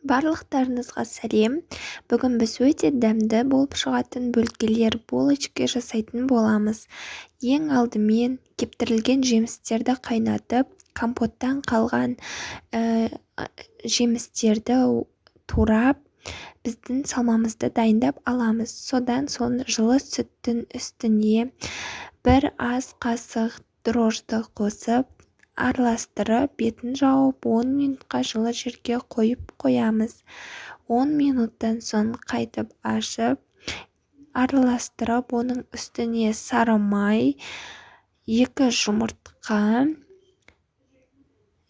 Барлықтарыңызға сәлем. Бүгін біз өте дәмді болып шығатын бөлкелер булочка жасайтын боламыз. Ең алдымен кептірілген жемістерді қайнатып, компоттан қалған жемістерді турап, біздің салмамызды дайындап аламыз. Содан соң жылы сүттің үстіне бір ас қасық дрожжды қосып, араластырып, бетін жауып 10 минутқа жылы жерге қойып қоямыз. 10 минуттан соң қайтып ашып, араластырып, оның үстіне сары май, 2 жұмыртқа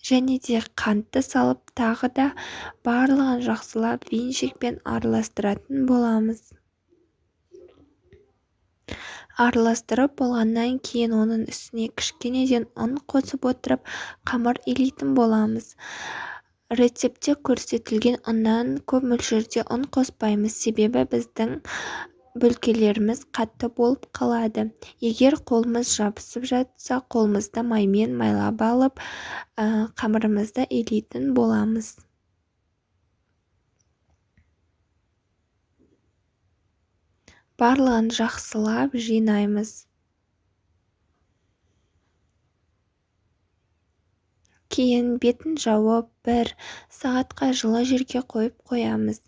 және де қантты салып, тағы да барлығын жақсылап венчикпен араластыратын боламыз. Араластырып болғаннан кейін оның үстіне кішкенеден ұн қосып отырып, қамыр илейтін боламыз. Рецептте көрсетілген ұннан көп мөлшерде ұн қоспаймыз, себебі біздің бөлкелеріміз қатты болып қалады. Егер қолымыз жабысып жатса, қолымызды маймен майлап алып, қамырымызды илейтін боламыз. Барлығын жақсылап жинаймыз. Кейін бетін жауып 1 сағатқа жылы жерге қойып қоямыз.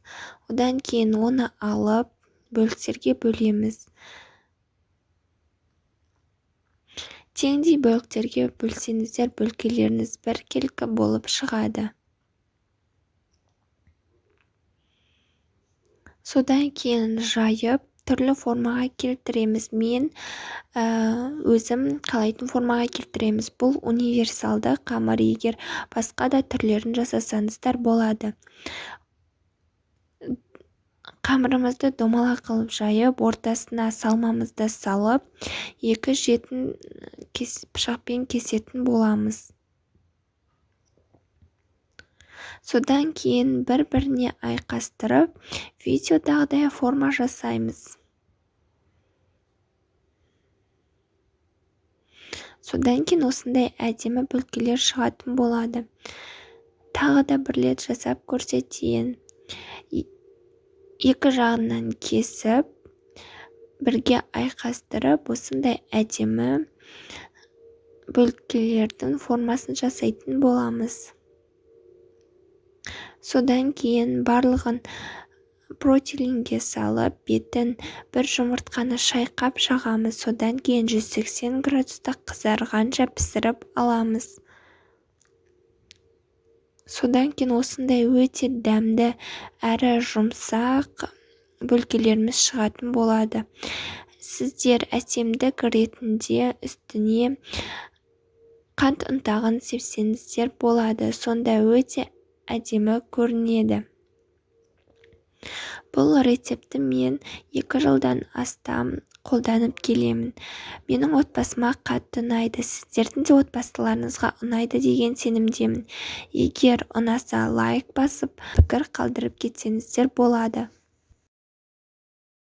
Одан кейін оны алып бөліктерге бөлеміз. Теңдей бөліктерге бөлсеңіздер, бөлкелеріңіз біркелкі болып шығады. Содан кейін жайып, түрлі формаға келтіреміз. Мен өзім қалайтын формаға келтіреміз. Бұл универсалды қамыр, егер басқа да түрлерін жасасаңыздар болады. Қамырымызды домалақ қылып жайып, ортасына салмамызды салып, 2 жетін пышақпен кесетін боламыз. Содан кейін бір-біріне айқастырып, видеодағыдай форма жасаймыз. Содан кейін осындай әдемі бөлкелер шығатын болады. Тағы да бір рет жасап көрсетейін. 2 жағынан кесіп, бірге айқастырып, осындай әдемі бөлкелердің формасын жасайтын боламыз. Содан кейін барлығын противеньге салып, бетін 1 жұмыртқаны шайқап жағамыз. Содан кейін 180 градуста қызарғанша пісіріп аламыз. Содан кейін осындай өте дәмді әрі жұмсақ бөлкелеріміз шығатын болады. Сіздер әсемдік ретінде үстіне қант ұнтағын сепсеңіздер болады. Сонда өте әдемі көрінеді. Бұл рецепті мен 2 жылдан астам қолданып келемін. Менің отбасыма қатты ұнайды. Сіздердің де отбасыларыңызға ұнайды деген сенімдемін. Егер ұнаса лайк басып, пікір қалдырып кетсеңіздер болады.